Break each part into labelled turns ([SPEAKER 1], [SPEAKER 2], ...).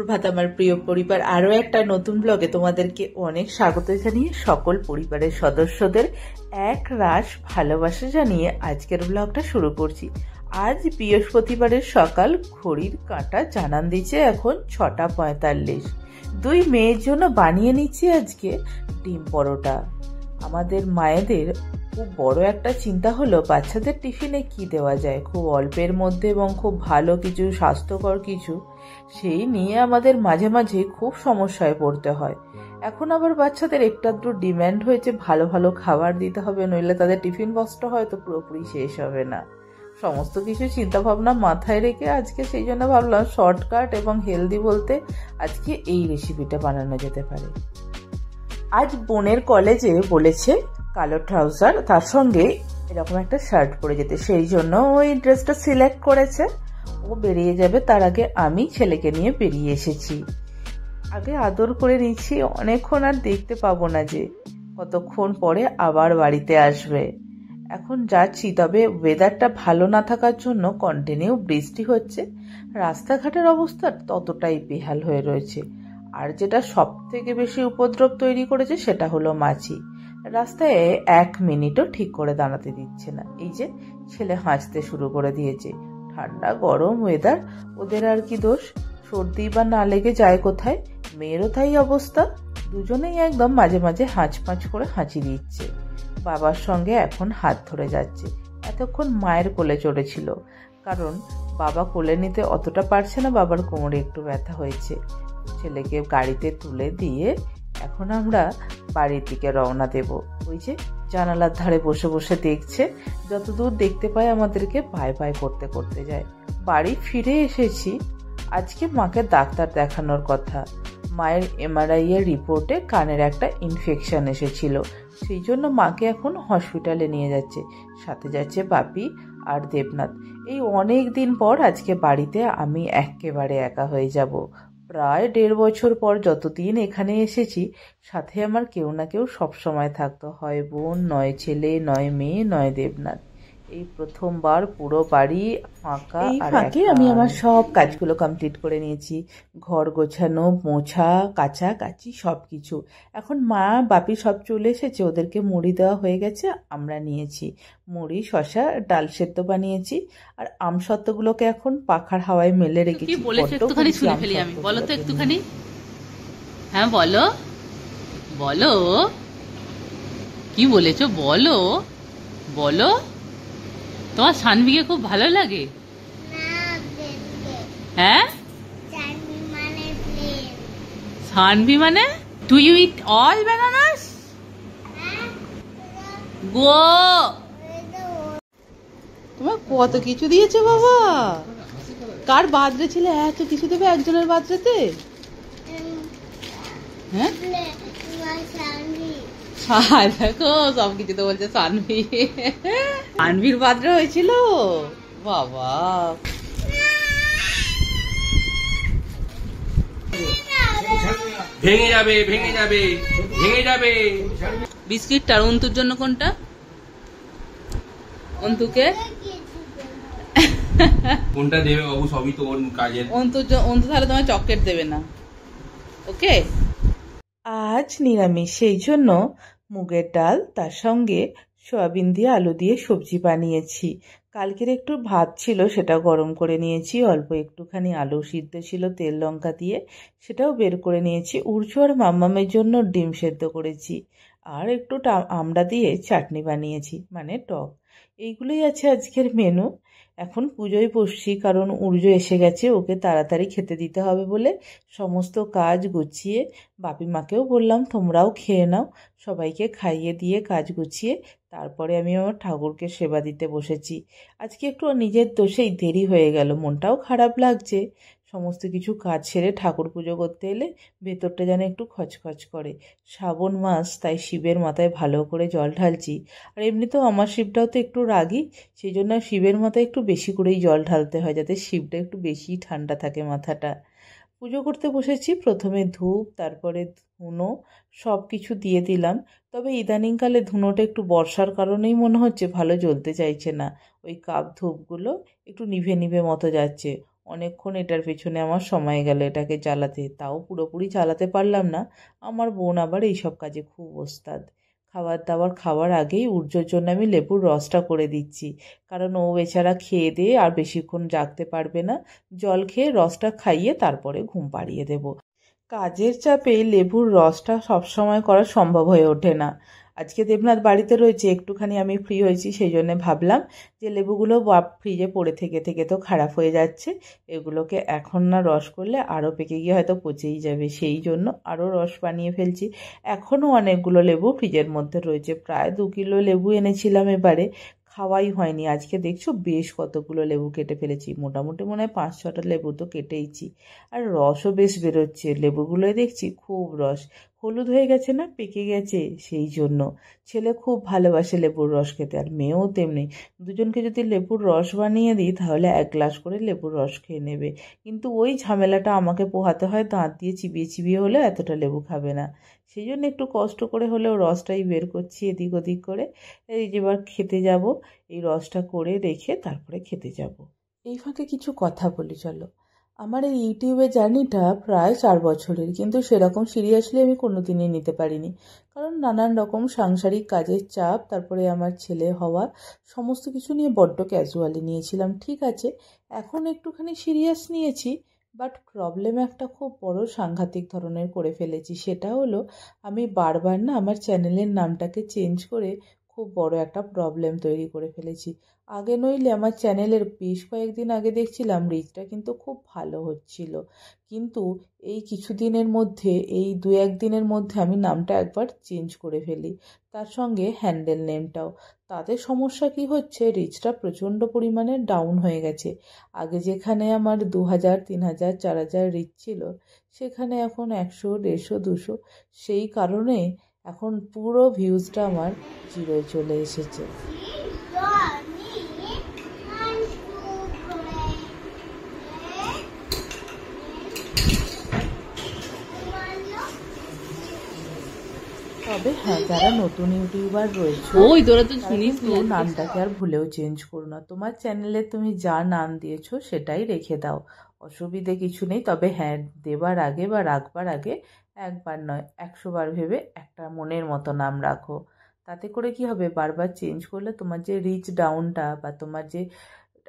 [SPEAKER 1] সুপ্রভাত আমার প্রিয় পরিবার, আরো একটা নতুন ব্লগে তোমাদেরকে অনেক স্বাগত জানিয়ে সকল পরিবারের সদস্যদের এক রাশ ভালোবাসা জানিয়ে আজকের ব্লগটা শুরু করছি। আজ বৃহস্পতিবারের সকাল, ঘড়ির কাঁটা জানান দিচ্ছে এখন 6:45। দুই মেয়ের জন্য বানিয়ে নিচ্ছি আজকে ডিম পরোটা। আমাদের মায়েদের খুব বড় একটা চিন্তা হলো বাচ্চাদের টিফিনে কি দেওয়া যায়, খুব অল্পের মধ্যে এবং খুব ভালো কিছু, স্বাস্থ্যকর কিছু। সেই নিয়ে আমাদের মাঝে মাঝে খুব সমস্যায় পড়তে হয়। এখন আবার বাচ্চাদের একটু আধটু ডিম্যান্ড হয়েছে ভালো ভালো খাবার দিতে হবে, নইলে তাদের টিফিন বক্সটা হয়তো পুরোপুরি শেষ হবে না। সমস্ত কিছু চিন্তা ভাবনা মাথায় রেখে আজকে সেই জন্য ভাবলাম শর্টকাট এবং হেলদি বলতে আজকে এই রেসিপিটা বানানো যেতে পারে। আজ বোনের কলেজে বলেছে কালো ট্রাউজার, তার সঙ্গে এরকম একটা শার্ট পরে যেতে, সেই জন্য ওই ড্রেসটা সিলেক্ট করেছে। ও বেরিয়ে যাবে তার আগে আমি ছেলেকে নিয়ে বেরিয়ে এসেছি। আগে আদর করে নিচ্ছি, অনেকক্ষণ আর দেখতে পাবো না যে কতক্ষণ পরে আবার বাড়িতে আসবে। এখন যাচ্ছি, তবে ওয়েদারটা ভালো না থাকার জন্য কন্টিনিউ বৃষ্টি হচ্ছে, রাস্তাঘাটের অবস্থা ততটাই বেহাল হয়ে রয়েছে। আর যেটা সব থেকে বেশি উপদ্রব তৈরি করেছে সেটা হলো মাছি। রাস্তায় 1 মিনিটও ঠিক করে দাঁড়াতে দিচ্ছে না। এই যে ছেলে হাঁচতে শুরু করে দিয়েছে। ঠান্ডা গরম ওয়েদার, ওদের আর কি দোষ, সর্দি বা না লেগে যায় কোথায়। মেয়েরও তাই অবস্থা, দুজনেই একদম মাঝে মাঝে হাঁচ করে হাঁচি দিচ্ছে। বাবার সঙ্গে এখন হাত ধরে যাচ্ছে। এতক্ষণ মায়ের কোলে চড়েছিল, কারণ বাবা কোলে নিতে অতটা পারছে না, বাবার কোমরে একটু ব্যথা হয়েছে। ছেলেকে গাড়িতে তুলে দিয়ে এখন আমরা বাড়ির দিকে রওনা দেব। ওই যে জানালার ধারে বসে বসে দেখছে, যতদূর দেখতে পায় আমাদেরকে বাই বাই করতে করতে যায়। বাড়ি ফিরে এসেছি। আজকে মাকে ডাক্তার দেখানোর কথা। মায়ের MRI এর রিপোর্টে কানের একটা ইনফেকশন এসেছিল, সেই জন্য মাকে এখন হসপিটালে নিয়ে যাচ্ছে। সাথে যাচ্ছে বাপি আর দেবনাথ। এই অনেক দিন পর আজকে বাড়িতে আমি একেবারে একা হয়ে যাব। প্রায় 1.5 বছর পর যতদিন এখানে এসেছি, সাথে আমার কেউ না কেউ সবসময় থাকতো, হয় বোন, নয় ছেলে, নয় মেয়ে, নয় দেবনাথ। এই প্রথমবার পুরো বাড়ি ফাঁকা। এই ফাঁকে আমি আমার সব কাজগুলো কমপ্লিট করে নিয়েছি, ঘর গোছানো, মোছা, কাচাকাচি সবকিছু। এখন মা বাপি সব চলে এসেছে, ওদেরকে মুড়ি দেওয়া হয়ে গেছে, আমরা নিয়েছি মুড়ি, শশা, ডাল সেদ্ধ বানিয়েছি। আর আমসত্ত্বগুলোকে এখন পাখার হাওয়ায় মেলে রেখেছি।
[SPEAKER 2] একটুখানি শুনে ফেলি আমি, বলো তো একটুখানি। হ্যাঁ বলো বলো, কি বলেছো বলো বলো। তোমার সানভিকে খুব ভালো লাগে? হ্যাঁ, সানভি মানে do you eat all bananas? গো,
[SPEAKER 1] তোমার কত কিছু দিয়েছে বাবা। কার বার্থডে ছিল এত কিছু দেবে একজনের বার্থডেতে? হ্যাঁ দেখো সব কিছু তো বলছে সানভি। সানভির বার্থডে হয়েছিল বাবা।
[SPEAKER 2] ভেঙে যাবে ভেঙে যাবে ভেঙে যাবে। বিস্কিটটা অন্তুর জন্য কোনটা? অন্তুকে কোনটা দেবে বাবু? সবই তো ওর কাজের। অন্তু তাহলে তোমার চকলেট দেবে না, ওকে?
[SPEAKER 1] আজ নিরামিষ, সেই জন্য মুগের ডাল, তার সঙ্গে সয়াবিন দিয়ে আলু দিয়ে সবজি বানিয়েছি। কালকের একটু ভাত ছিল, সেটা গরম করে নিয়েছি। অল্প একটুখানি আলু সিদ্ধ ছিল তেল লঙ্কা দিয়ে, সেটাও বের করে নিয়েছি। উর্জু আর মাম্মামের জন্য ডিম সেদ্ধ করেছি। আর একটু আমড়া দিয়ে চাটনি বানিয়েছি, মানে টক। এইগুলোই আছে আজকের মেনু। এখন পুজোয় বসছি, কারণ উর্জু এসে গেছে, ওকে তাড়াতাড়ি খেতে দিতে হবে বলে সমস্ত কাজ গুছিয়ে, বাপি মাকেও বললাম তোমরাও খেয়ে নাও। সবাইকে খাইয়ে দিয়ে কাজ গুছিয়ে তারপরে আমি আমার ঠাকুরকে সেবা দিতে বসেছি। আজকে একটু নিজের দোষেই দেরি হয়ে গেল, মনটাও খারাপ লাগছে। সমস্ত কিছু কাজ সেরে ঠাকুর পুজো করতে এলে ভেতরটা যেন একটু খচখচ করে। শ্রাবণ মাস, তাই শিবের মাথায় ভালো করে জল ঢালছি। আর এমনিতেও আমার শিবটাও তো একটু রাগী, সেই জন্য শিবের মাথায় একটু বেশি করেই জল ঢালতে হয়, যাতে শিবটা একটু বেশি ঠান্ডা থাকে মাথাটা। পুজো করতে বসেছি। প্রথমে ধূপ, তারপরে ধুনো, সব কিছু দিয়ে দিলাম। তবে ইদানিংকালে ধুনোটা একটু বর্ষার কারণেই মনে হচ্ছে ভালো জ্বলতে চাইছে না। ওই কাপ ধূপগুলো একটু নিভে নিভে মতো যাচ্ছে। অনেকক্ষণ এটার পেছনে আমার সময় গেল এটাকে জ্বালাতে, তাও পুরোপুরি চালাতে পারলাম না। আমার বোন আবার এইসব কাজে খুব ওস্তাদ। খাবার দাবার খাওয়ার আগেই উর্জোর জন্য আমি লেবুর রসটা করে দিচ্ছি, কারণ ও বেচারা খেয়ে দিয়ে আর বেশিক্ষণ জাগতে পারবে না। জল খেয়ে রসটা খাইয়ে তারপরে ঘুম পাড়িয়ে দেব। কাজের চাপে লেবুর রসটা সবসময় করা সম্ভব হয়ে ওঠে না। আজকে দেবনাথ বাড়িতে রয়েছে, একটুখানি আমি ফ্রি হয়েছি, সেই জন্য ভাবলাম যে লেবুগুলো ফ্রিজে পড়ে থেকে থেকে তো খারাপ হয়ে যাচ্ছে, এগুলোকে এখন না রস করলে আরও পেকে গিয়ে হয়তো পচেই যাবে, সেই জন্য আরও রস বানিয়ে ফেলছি। এখনও অনেকগুলো লেবু ফ্রিজের মধ্যে রয়েছে, প্রায় 2 কিলো লেবু এনেছিলাম এবারে, খাওয়াই হয়নি। আজকে দেখছো বেশ কতগুলো লেবু কেটে ফেলেছি, মোটামুটি মনে হয় 5-6টা লেবু তো কেটেইছি। আর রসও বেশ বেরোচ্ছে, লেবুগুলোয় দেখছি খুব রস। হলুদ হয়ে গেছে না, পেকে গেছে, সেই জন্য। ছেলে খুব ভালোবাসে লেবুর রস খেতে, আর মেয়েও তেমনি। দুজনকে যদি লেবুর রস বানিয়ে দিই তাহলে 1 গ্লাস করে লেবুর রস খেয়ে নেবে, কিন্তু ওই ঝামেলাটা আমাকে পোহাতে হয়, দাঁত দিয়ে চিবিয়ে চিবিয়ে হলে এতটা লেবু খাবে না। সেই জন্য একটু কষ্ট করে হলেও রসটাই বের করছি এদিক ওদিক করে। এই যে এবার খেতে যাব, এই রসটা করে রেখে তারপরে খেতে যাব। এই ফাঁকে কিছু কথা বলি চলো। আমার এই ইউটিউবের জার্নিটা প্রায় 4 বছরের, কিন্তু সেরকম সিরিয়াসলি আমি কোনোদিনই নিতে পারিনি, কারণ নানান রকম সাংসারিক কাজের চাপ, তারপরে আমার ছেলে হওয়া, সমস্ত কিছু নিয়ে বড্ড ক্যাজুয়ালি নিয়েছিলাম। ঠিক আছে, এখন একটুখানি সিরিয়াস নিয়েছি, বাট প্রবলেম একটা খুব বড় সাংঘাতিক ধরনের করে ফেলেছি। সেটা হলো আমি বারবার না আমার চ্যানেলের নামটাকে চেঞ্জ করে খুব বড় একটা প্রবলেম তৈরি করে ফেলেছি। আগে নইলে আমার চ্যানেলের বেশ কয়েকদিন আগে দেখছিলাম রিচটা কিন্তু খুব ভালো হচ্ছিল, কিন্তু এই কিছুদিনের মধ্যে, এই 2-1 দিনের মধ্যে আমি নামটা একবার চেঞ্জ করে ফেলি, তার সঙ্গে হ্যান্ডেল নেমটাও। তাতে সমস্যা কি হচ্ছে, রিচটা প্রচণ্ড পরিমাণে ডাউন হয়ে গেছে। আগে যেখানে আমার 2000, 3000, 4000 রিচ ছিল, সেখানে এখন 100, 150, 200। সেই কারণে এখন পুরো ভিউজটা আমার জিরোয় চলে এসেছে। তবে হ্যাঁ, যারা নতুন ইউটিউবার রয়েছে
[SPEAKER 2] ওই তোরা তো শুনিস
[SPEAKER 1] তো নামটাকে আর ভুলেও চেঞ্জ করো না। তোমার চ্যানেলে তুমি যা নাম দিয়েছো সেটাই রেখে দাও, অসুবিধে কিছু নেই। তবে হ্যাঁ, দেবার আগে বা রাখবার আগে একবার নয় 100 বার ভেবে একটা মনের মতো নাম রাখো। তাতে করে কি হবে, বারবার চেঞ্জ করলে তোমার যে রিচ ডাউনটা বা তোমার যে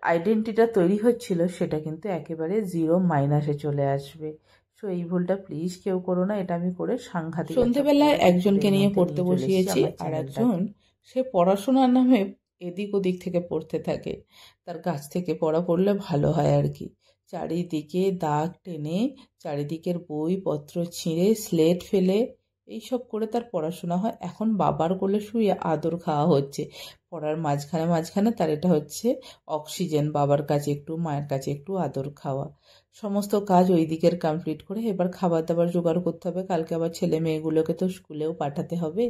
[SPEAKER 1] আইডেন্টিটিটা তৈরি হচ্ছিল সেটা কিন্তু একেবারে জিরো মাইনাসে চলে আসবে। সো এই ভুলটা প্লিজ কেউ করো না, এটা আমি করে সাংঘাতিক। সন্ধেবেলায় একজনকে নিয়ে পড়তে বসিয়েছি, আর একজন সে পড়াশোনার নামে এদিক ওদিক থেকে পড়তে থাকে। তার কাছ থেকে পড়া পড়লে ভালো হয় আর কি। চারিদিকে দাগ টেনে, চারিদিকের বইপত্র ছিঁড়ে, স্লেট ফেলে এইসব করে তার পড়াশোনা হয়। এখন বাবার কোলে শুয়ে আদর খাওয়া হচ্ছে, পড়ার মাঝখানে মাঝখানে তার এটা হচ্ছে অক্সিজেন, বাবার কাছে একটু, মায়ের কাছে একটু আদর খাওয়া। সমস্ত কাজ ওই দিকের কমপ্লিট করে এবার খাবার দাবার জোগাড় করতে হবে, কালকে আবার ছেলে মেয়েগুলোকে তো স্কুলেও পাঠাতে হবে।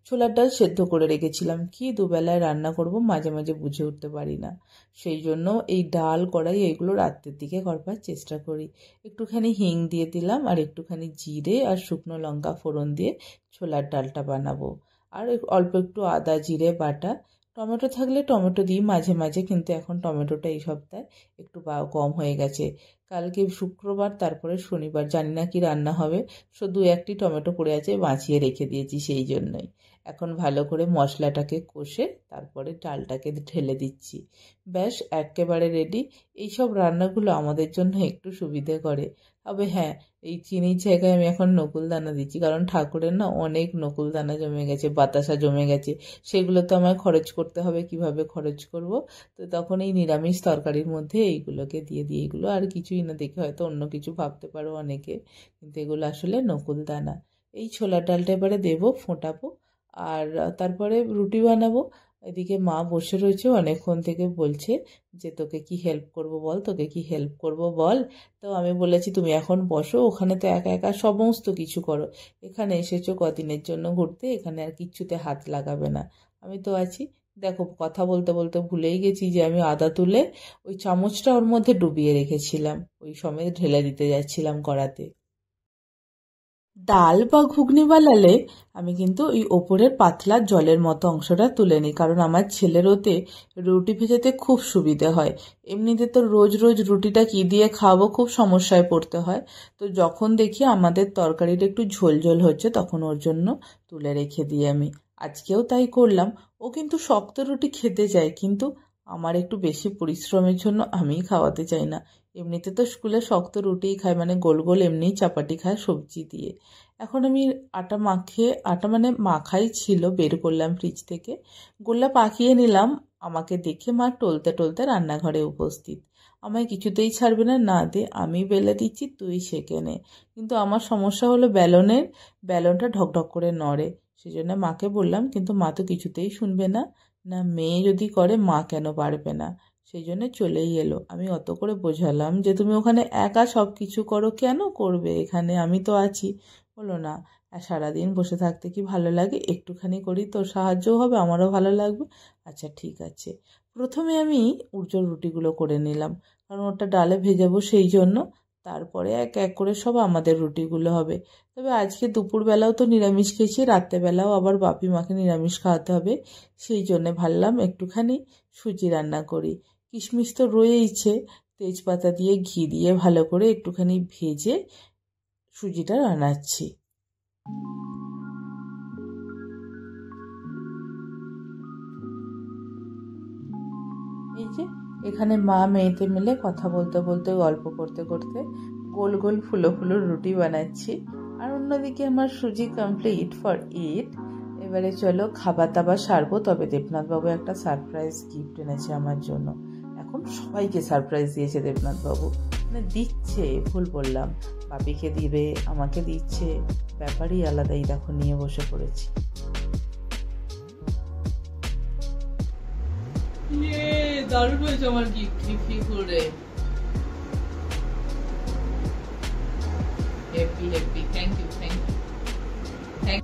[SPEAKER 1] ছোলার ডাল সেদ্ধ করে রেখেছিলাম, কি দুবেলায় রান্না করব মাঝে মাঝে বুঝে উঠতে পারি না। সেই জন্য এই ডাল কড়াই এগুলো রাত্রের দিকে করবার চেষ্টা করি। একটুখানি হিং দিয়ে দিলাম, আর একটুখানি জিরে আর শুকনো লঙ্কা ফোড়ন দিয়ে ছোলার ডালটা বানাবো। আর অল্প একটু আদা জিরে বাটা, টমেটো থাকলে টমেটো দিই মাঝে মাঝে, কিন্তু এখন টমেটোটা এই সপ্তাহে একটু কম হয়ে গেছে। কালকে শুক্রবার, তারপরে শনিবার, জানি না কি রান্না হবে। শুধু 1টি টমেটো পড়ে আছে, বাঁচিয়ে রেখে দিয়েছি সেই জন্যই। এখন ভালো করে মশলাটাকে কষে তারপরে ডালটাকে ঢেলে দিচ্ছি, ব্যাস একেবারে রেডি। এইসব রান্নাগুলো আমাদের জন্য একটু সুবিধে করে। তবে হ্যাঁ, এই চিনির জায়গায় আমি এখন নকুলদানা দিচ্ছি, কারণ ঠাকুরের না অনেক নকুলদানা জমে গেছে, বাতাসা জমে গেছে, সেগুলো তো আমায় খরচ করতে হবে। কিভাবে খরচ করব, তো তখন এই নিরামিষ তরকারির মধ্যে এইগুলোকে দিয়ে দিই। এগুলো আর কিছুই না, দেখে হয়তো অন্য কিছু ভাবতে পারো অনেকে, কিন্তু এগুলো আসলে নকুলদানা। এই ছোলার ডালটা এবারে দেবো, ফোটাবো, আর তারপরে রুটি বানাবো। এদিকে মা বসে রয়েছে, অনেকক্ষণ থেকে বলছে যে তোকে কি হেল্প করব বল, তোকে কি হেল্প করব বল। তো আমি বলেছি তুমি এখন বসো, ওখানে তো একা একা সমস্ত কিছু করো, এখানে এসেছো কদিনের জন্য ঘুরতে, এখানে আর কিচ্ছুতে হাত লাগাবে না, আমি তো আছি। দেখো, কথা বলতে বলতে ভুলেই গেছি যে আমি আদা তুলে ওই চামচটা ওর মধ্যে ডুবিয়ে রেখেছিলাম, ওই সময় ঢেলে দিতে যাচ্ছিলাম কড়াতে। ডাল বা ঘুগনি বানালে আমি কিন্তু ওই ওপরের পাতলা জলের মতো অংশটা তুলে নিই, কারণ আমার ছেলের ওতে রুটি ভেজাতে খুব সুবিধে হয়। এমনিতে তো রোজ রোজ রুটিটা কি দিয়ে খাওয়াবো, খুব সমস্যায় পড়তে হয়। তো যখন দেখি আমাদের তরকারিটা একটু ঝোল ঝোল হচ্ছে তখন ওর জন্য তুলে রেখে দিই আমি। আজকেও তাই করলাম। ও কিন্তু শক্ত রুটি খেতে চায়, কিন্তু আমার একটু বেশি পরিশ্রমের জন্য আমিই খাওয়াতে চাই না। এমনিতে তো স্কুলে শক্ত রুটিই খায়, মানে গোল গোল এমনিই চাপাটি খায় সবজি দিয়ে। এখন আমি আটা মানে মাখাই ছিল, বের করলাম ফ্রিজ থেকে, গোল্লা পাকিয়ে নিলাম। আমাকে দেখে মা টলতে টলতে রান্নাঘরে উপস্থিত। আমায় কিছুতেই ছাড়বে না, না দে আমি বেলে দিচ্ছি তুই সেঁকে নে। কিন্তু আমার সমস্যা হলো বেলনটা ঢকঢক করে নড়ে। সেই জন্য মাকে বললাম, কিন্তু মা তো কিছুতেই শুনবে না। না মেয়ে যদি করে মা কেন পারবে না, সেই জন্য চলেই এলো। আমি অত করে বোঝালাম যে তুমি ওখানে একা সব কিছু করো, কেন করবে, এখানে আমি তো আছি। বলো না, আর সারাদিন বসে থাকতে কি ভালো লাগে, একটুখানি করি তোর সাহায্যও হবে, আমারও ভালো লাগবে। আচ্ছা ঠিক আছে। প্রথমে আমি উর্জোর রুটিগুলো করে নিলাম, কারণ ওটা ডালে ভেজাবো সেই জন্য। তারপরে এক এক করে সব আমাদের রুটিগুলো হবে। তবে আজকে দুপুরবেলাও তো নিরামিষ খেয়েছি, রাত্রেবেলাও আবার বাপি মাকে নিরামিষ খাওয়াতে হবে। সেই জন্যে ভাবলাম একটুখানি সুজি রান্না করি। কিশমিশ তো রয়েইছে, তেজপাতা দিয়ে ঘি দিয়ে ভালো করে একটুখানি ভেজে সুজিটা বানাচ্ছি। এই যে এখানে মা মেয়েতে মিলে কথা বলতে বলতে গল্প করতে করতে গোল গোল ফুলো ফুলো রুটি বানাচ্ছি। আর অন্যদিকে আমার সুজি কমপ্লিট ফর ইট। এবারে চলো খাবার দাবার সারবো। তবে দেবনাথবাবু একটা সারপ্রাইজ গিফট এনেছে আমার জন্য। এখন সবাইকে সারপ্রাইজ দিয়েছে দেবনাথবাবু, মানে দিচ্ছে, ভুল বললাম, বাপিকে দিবে, আমাকে দিচ্ছে, ব্যাপারই আলাদাই। দেখো নিয়ে বসে পড়েছি। দারুণ হয়েছে আমার গিফট করে। Happy happy.